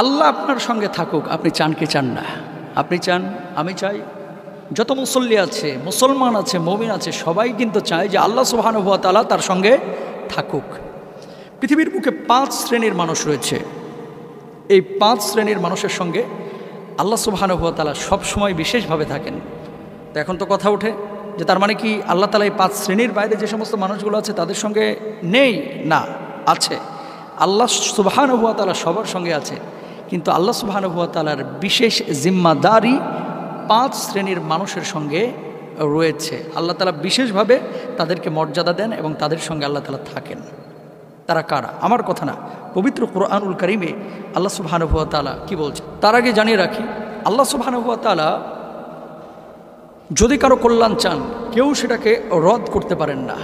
আল্লাহ আপনার সঙ্গে থাকুক, আপনি চান কি চান না? আপনি চান, আমি চাই, যত মুসল্লি আছে, মুসলমান আছে, মুমিন আছে, সবাই কিন্তু চায় যে আল্লাহ সুবহানাহু ওয়া তাআলা তার সঙ্গে থাকুক। পৃথিবীর বুকে 5 শ্রেণীর মানুষ রয়েছে। এই 5 শ্রেণীর মানুষের সঙ্গে আল্লাহ সুবহানাহু ওয়া তাআলা সবসময় বিশেষভাবে থাকেন। তো এখন তো কথা ওঠে যে তার মানে কি আল্লাহ তাআলা এই 5 শ্রেণীর বাইরে যে সমস্ত মানুষগুলো আছে তাদের সঙ্গে নেই? না, আছে। আল্লাহ সুবহানাহু ওয়া তাআলা সবার সঙ্গে আছে, কিন্তু আল্লাহ সুবহানাহু ওয়া তাআলার বিশেষ জিম্মাদারি 5 শ্রেণীর মানুষের সঙ্গে রয়েছে। আল্লাহ তাআলা বিশেষভাবে তাদেরকে মর্যাদা দেন এবং তাদের সঙ্গে আল্লাহ তাআলা থাকেন। তারা কারা? আমার কথা না, পবিত্র কোরআনুল কারীমে আল্লাহ সুবহানাহু ওয়া তাআলা কি বলছেন তার আগে জানিয়ে রাখি, আল্লাহ সুবহানাহু ওয়া তাআলা যদি কারো কল্যাণ চান, কেউ সেটাকে রদ করতে পারেন না,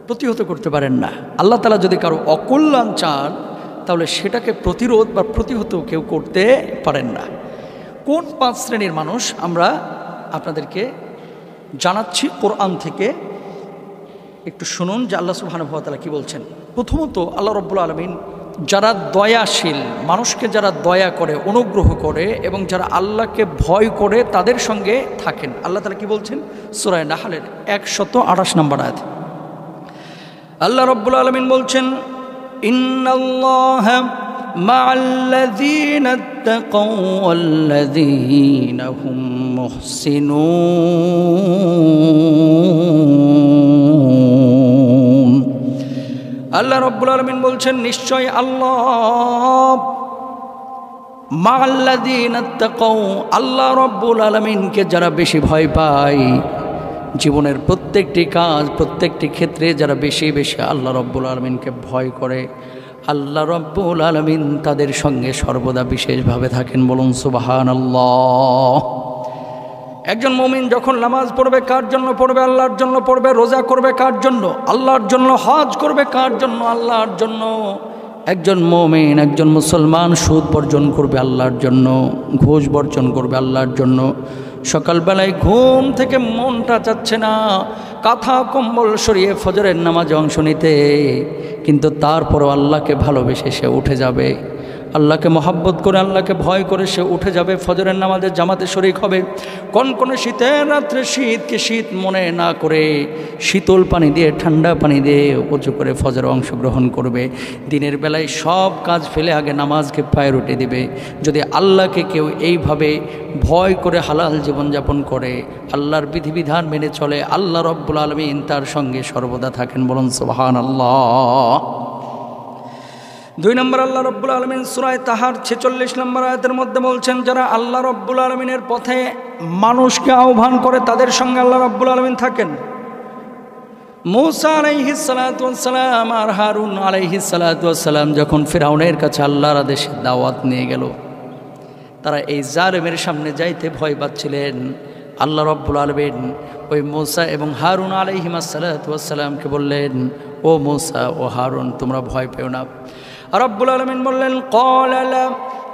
প্রতিহত করতে পারেন না। আল্লাহ তাআলা যদি কারো অকল্যাণ চান, তাহলে সেটাকে প্রতিরোধ বা প্রতিহত কেউ করতে পারেন না। কোন 5 শ্রেণীর মানুষ আমরা আপনাদেরকে জানাচ্ছি কোরআন থেকে, একটু শুনুন যে আল্লাহ সুবহানাহু ওয়া তাআলা কি বলছেন। প্রথমত আল্লাহ রাব্বুল আলামিন যারা দয়াশীল, মানুষকে যারা দয়া করে, অনুগ্রহ করে এবং যারা আল্লাহকে ভয় করে, তাদের সঙ্গে থাকেন। আল্লাহ তাআলা কি বলছেন? সূরা নাহলের 128 নম্বর আয়াত আল্লাহ রাব্বুল আলামিন বলছেন, ইন্নাল্লাহা মা'আল্লাযীনা ইত্তাকাও ওয়াল্লাযীনা হুম মুহসিনুন। আল্লাহ রাব্বুল আলামিন বলছেন, নিশ্চয় আল্লাহ মা'আল্লাযীনা ইত্তাকাও, আল্লাহ রাব্বুল আলামিনকে যারা বেশি ভয় পায়, জীবনের প্রত্যেকটি কাজ, প্রত্যেকটি ক্ষেত্রে যারা বেশি বেশি আল্লাহ রাব্বুল আলামিনকে ভয় করে, আল্লাহ রাব্বুল আলামিন তাদের সঙ্গে সর্বদা বিশেষভাবে থাকেন। বলুন সুবহানাল্লাহ। একজন মুমিন যখন নামাজ পড়বে, কার জন্য পড়বে? আল্লাহর জন্য পড়বে। রোজা করবে কার জন্য? আল্লাহর জন্য। হজ করবে কার জন্য? আল্লাহর জন্য। একজন মুমিন, একজন মুসলমান সুদ বর্জন করবে আল্লাহর জন্য, ঘুষ বর্জন করবে আল্লাহর জন্য। সকালবেলায় ঘুম থেকে মনটা চাচ্ছে না কাঁথা কম্বল সরিয়ে ফজরের নামাজে অংশ নিতে, কিন্তু তারপরও আল্লাহকে ভালোবেসে সে উঠে যাবে, আল্লাহকে মহাব্বত করে, আল্লাহকে ভয় করে সে উঠে যাবে, ফজরের নামাজে জামাতে শরীক হবে। কনকনে শীতের রাত্রে শীতকে শীত মনে না করে শীতল পানি দিয়ে, ঠান্ডা পানি দিয়ে উঁচু করে ফজরে অংশগ্রহণ করবে। দিনের বেলায় সব কাজ ফেলে আগে নামাজকে প্রায়োরিটি দেবে। যদি আল্লাহকে কেউ এইভাবে ভয় করে হালাল জীবনযাপন করে, আল্লাহর বিধিবিধান মেনে চলে, আল্লাহ রাব্বুল আলামিন তার সঙ্গে সর্বদা থাকেন। বলুন সুবহানাল্লাহ। 2 নম্বর আল্লাহ রাব্বুল আলামিন সূরা তাহার 46 নম্বর আয়াতের মধ্যে বলছেন, যারা আল্লাহ রাব্বুল আলামিনের পথে মানুষকে আহ্বান করে, তাদের সঙ্গে আল্লাহ রাব্বুল আলামিন থাকেন। মূসা আলাইহিস সালাতু ওয়াস সালাম আর হারুন আলাইহিস সালাতু ওয়াস সালাম যখন ফিরআউনের কাছে আল্লাহর আদেশে দাওয়াত নিয়ে গেল, তারা এই জালেমের সামনে যাইতে ভয় পাচ্ছিলেন। আল্লাহ রাব্বুল আলামিন ওই মূসা এবং হারুন আলাইহিস সালাতু ওয়াস সালামকে বললেন, ও মূসা, ও হারুন, তোমরা ভয় পেও না। রব্বুল আলামিন বললেন, ক্বালা লা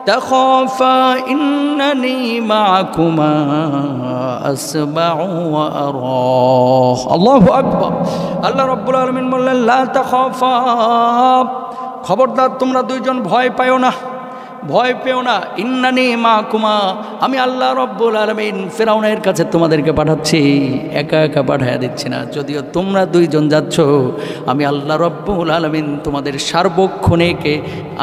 তাখাফা ইন্নানী মা'কুমা আসমা'ু ওয়া আরা। আল্লাহু আকবার। আল্লাহ রব্বুল আলামিন বললেন, লা তাখাফা, খবরদার তোমরা দুইজন ভয় পাও না, ভয় পেও না। ইন্নানী মা'কুমা, আমি আল্লাহ রব্বুল আলামিন ফিরআউনের কাছে তোমাদেরকে পাঠাচ্ছি, একা একা পাঠাইয়া দিচ্ছি না। যদিও তোমরা দুইজন যাচ্ছ, আমি আল্লাহ রব্বুল আলামিন তোমাদের সার্বক্ষণিকে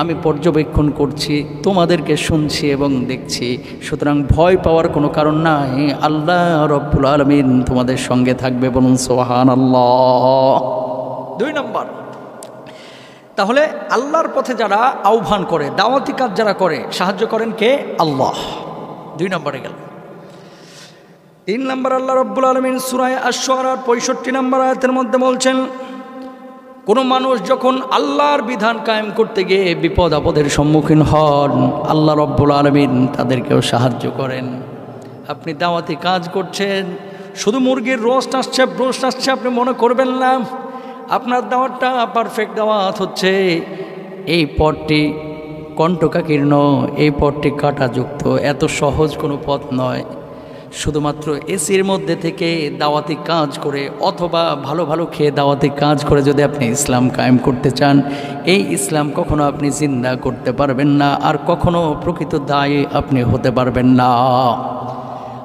আমি পর্যবেক্ষণ করছি, তোমাদেরকে শুনছি এবং দেখছি। সুতরাং ভয় পাওয়ার কোনো কারণ নাই, আল্লাহ রব্বুল আলামিন তোমাদের সঙ্গে থাকবে। বলুন সুবহানাল্লাহ। 2 নম্বর, তাহলে আল্লাহর পথে যারা আহ্বান করে, দাওয়াতি কাজ যারা করে, সাহায্য করেন কে? আল্লাহ। 2 নম্বরে গেল। 3 নম্বর আল্লাহ রাব্বুল আলামিন সূরা আশ-শুআরার 65 নম্বর আয়াতের মধ্যে বলছেন, কোনো মানুষ যখন আল্লাহর বিধান কায়েম করতে গিয়ে বিপদ আপদের সম্মুখীন হন, আল্লাহ রাব্বুল আলামিন তাদেরকেও সাহায্য করেন। আপনি দাওয়াতি কাজ করছেন, শুধু মুরগির রোস্ট আসছে, ব্রোস্ট আসছে, আপনি মনে করবেন না আপনার দাওয়াতটা পারফেক্ট দাওয়াত হচ্ছে। এই পথটি কণ্টকাকীর্ণ, এই পথটি কাঁটাযুক্ত, এত সহজ কোনো পথ নয়। শুধুমাত্র এসির মধ্যে থেকে দাওয়াতি কাজ করে অথবা ভালো ভালো খেয়ে দাওয়াতি কাজ করে যদি আপনি ইসলাম কায়েম করতে চান, এই ইসলাম কখনো আপনি জিন্দা করতে পারবেন না, আর কখনো প্রকৃত দায়ী আপনি হতে পারবেন না।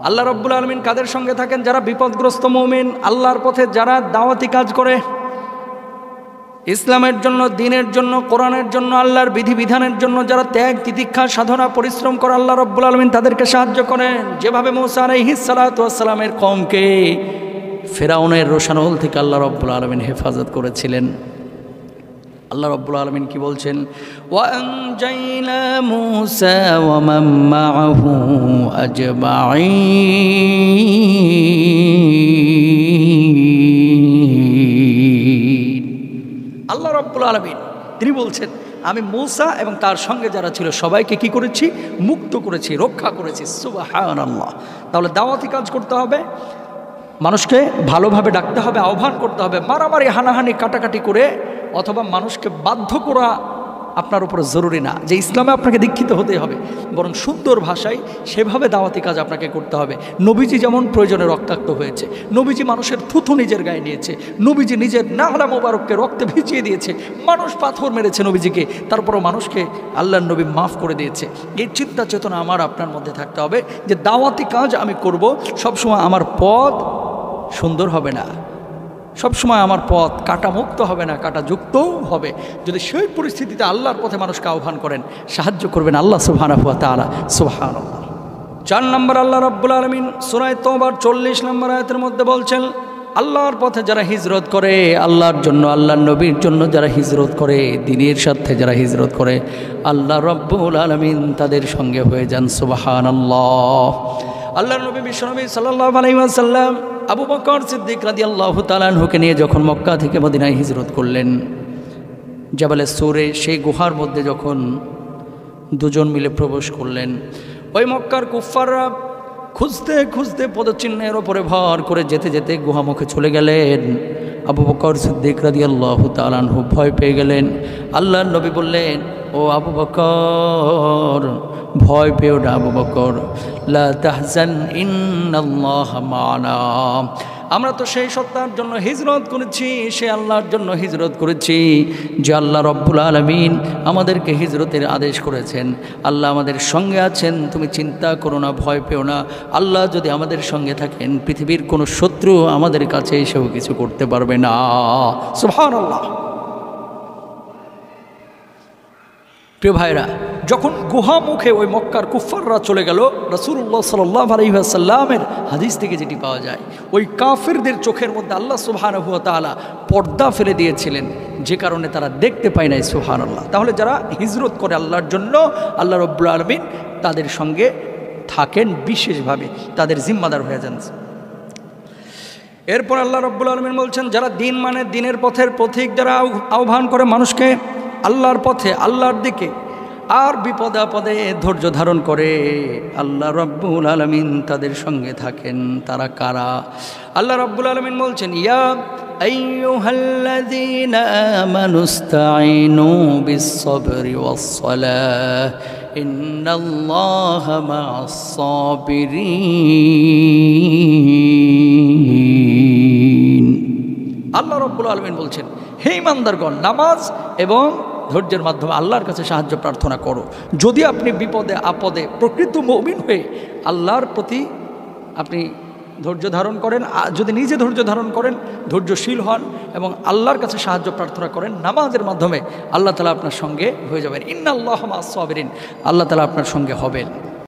আল্লাহ রাব্বুল আলামিন কাদের সঙ্গে থাকেন? যারা বিপদগ্রস্ত মুমিন, আল্লাহর পথে যারা দাওয়াতি কাজ করে, ইসলামের জন্য, দ্বীনের জন্য, কোরআনের জন্য, আল্লাহর বিধিবিধানের জন্য যারা ত্যাগ তিতিক্ষা সাধনা পরিশ্রম করে, আল্লাহ রাব্বুল আলামিন তাদেরকে সাহায্য করেন। যেভাবে মূসা আলাইহিস সালাতু ওয়াস সালামের কওমকে ফিরআউনের রোশানল থেকে আল্লাহ রাব্বুল আলামিন হেফাজত করেছিলেন। আল্লাহ রাব্বুল আলামিন কি বলছেন? ওয়া আনজাইনা মূসা ওয়া মান মাআহু আজমাঈন। আল্লাহ রাব্বুল আলামিন তিনি বলছেন, আমি মূসা এবং তার সঙ্গে যারা ছিল সবাইকে কি করেছি? মুক্ত করেছি, রক্ষা করেছি। সুবহানাল্লাহ। তাহলে দাওয়াতি কাজ করতে হবে, মানুষকে ভালোভাবে ডাকতে হবে, আহ্বান করতে হবে। মারামারি হানাহানি কাটাকাটি করে অথবা মানুষকে বাধ্য করা আপনার উপরে জরুরি না যে ইসলামে আপনাকে দীক্ষিত হতে হবে, বরং সুন্দর ভাষায় সেভাবে দাওয়াতি কাজ আপনাকে করতে হবে। নবীজি যেমন প্রয়োজনে রক্তাক্ত হয়েছে, নবীজি মানুষের থুথু নিজের গায়ে নিয়েছে, নবীজি নিজের নাহলা মোবারককে রক্তে ভিজিয়ে দিয়েছে, মানুষ পাথর মেরেছে নবীজিকে, তারপরও মানুষকে আল্লাহর নবী মাফ করে দিয়েছে। এই চিন্তা চেতনা আমার আপনার মধ্যে থাকতে হবে যে দাওয়াতি কাজ আমি করব, সবসময় আমার পথ সুন্দর হবে না, সবসময় আমার পথ কাঁটামুক্ত হবে না, কাঁটাযুক্তও হবে। যদি সেই পরিস্থিতিতে আল্লাহর পথে মানুষকে আহ্বান করেন, সাহায্য করবেন আল্লাহ সুবহানাহু ওয়া তাআলা। সুবহানাল্লাহ। 4 নম্বর আল্লাহ রাব্বুল আলামিন সূরা তাওবার 40 নম্বর আয়াতের মধ্যে বলছেন, আল্লাহর পথে যারা হিজরত করে, আল্লাহর জন্য, আল্লাহর নবীর জন্য যারা হিজরত করে, দ্বীনের সাথে যারা হিজরত করে, আল্লাহ রাব্বুল আলামিন তাদের সঙ্গে হয়ে যান। সুবহানাল্লাহ। আল্লাহর নবী বিশ্বনবী সাল্লাল্লাহু আলাইহি ওয়াসাল্লাম আবু বকর সিদ্দিক রাদিয়াল্লাহু তাআলা আনহুকে নিয়ে যখন মক্কা থেকে মদিনায় হিজরত করলেন, জাবালে সূরে সেই গুহার মধ্যে যখন দুজন মিলে প্রবেশ করলেন, ওই মক্কার কুফফাররা খুঁজতে খুঁজতে পদচিহ্নের ওপরে ভর করে যেতে যেতে গুহামুখে চলে গেলেন। আবু বকর সিদ্দিক রাদিয়াল্লাহু তাআলা আনহু ভয় পেয়ে গেলেন। আল্লাহর নবী বললেন, ও আবু বকর, ভয় পেও না আবু বকর, লা তাহজান ইন্নাল্লাহা মা'ানা। আমরা তো সেই সত্তার জন্য হিজরত করেছি, সে আল্লাহর জন্য হিজরত করেছি যে আল্লাহ রব্বুল আলামিন আমাদেরকে হিজরতের আদেশ করেছেন। আল্লাহ আমাদের সঙ্গে আছেন, তুমি চিন্তা করো না, ভয় পেও না। আল্লাহ যদি আমাদের সঙ্গে থাকেন, পৃথিবীর কোনো শত্রু আমাদের কাছে এসেও কিছু করতে পারবে না। সুবহানাল্লাহ। প্রিয় ভাইরা, যখন গুহা মুখে ওই মক্কার কুফফাররা চলে গেল, রাসূলুল্লাহ সাল্লাল্লাহু আলাইহি ওয়াসাল্লামের হাদিস থেকে যেটি পাওয়া যায়, ওই কাফিরদের চোখের মধ্যে আল্লাহ সুবহানাহু ওয়া তাআলা পর্দা ফেলে দিয়েছিলেন, যে কারণে তারা দেখতে পায় নাই। সুবহানাল্লাহ। তাহলে যারা হিজরত করে আল্লাহর জন্য, আল্লাহ রাব্বুল আলামিন তাদের সঙ্গে থাকেন বিশেষভাবে, তাদের জিম্মাদার হয়ে যান। এরপর আল্লাহ রাব্বুল আলামিন বলছেন, যারা দিন মানে দ্বীনের পথের পথিক, যারা আহ্বান করে মানুষকে আল্লাহর পথে, আল্লাহর দিকে, আর বিপদে আপদে ধৈর্য ধারণ করে, আল্লাহ রাব্বুল আলামিন তাদের সঙ্গে থাকেন। তারা কারা? আল্লাহ রাব্বুল আলামিন বলছেন, ইয়া আইয়ুহাল্লাযীনা আমানুস্তাঈনু বিস-সাবরি ওয়াস-সালাহ ইন্নাল্লাহা মা'আস-সাবিরিন। আল্লাহ রাব্বুল আলামিন বলছেন, হে ঈমানদারগণ, নামাজ এবং ধৈর্যের মাধ্যমে আল্লাহর কাছে সাহায্য প্রার্থনা করো। যদি আপনি বিপদে আপদে প্রকৃত মুমিন হয়ে আল্লাহর প্রতি আপনি ধৈর্য ধারণ করেন, যদি নিজে ধৈর্য ধারণ করেন, ধৈর্যশীল হন এবং আল্লাহর কাছে সাহায্য প্রার্থনা করেন, নামাজের মাধ্যমে আল্লাহ তাআলা আপনার সঙ্গে হয়ে যাবেন। ইন্নাল্লাহা মা'আস-সাবিরিন। আল্লাহ তাআলা আপনার সঙ্গে হবেন।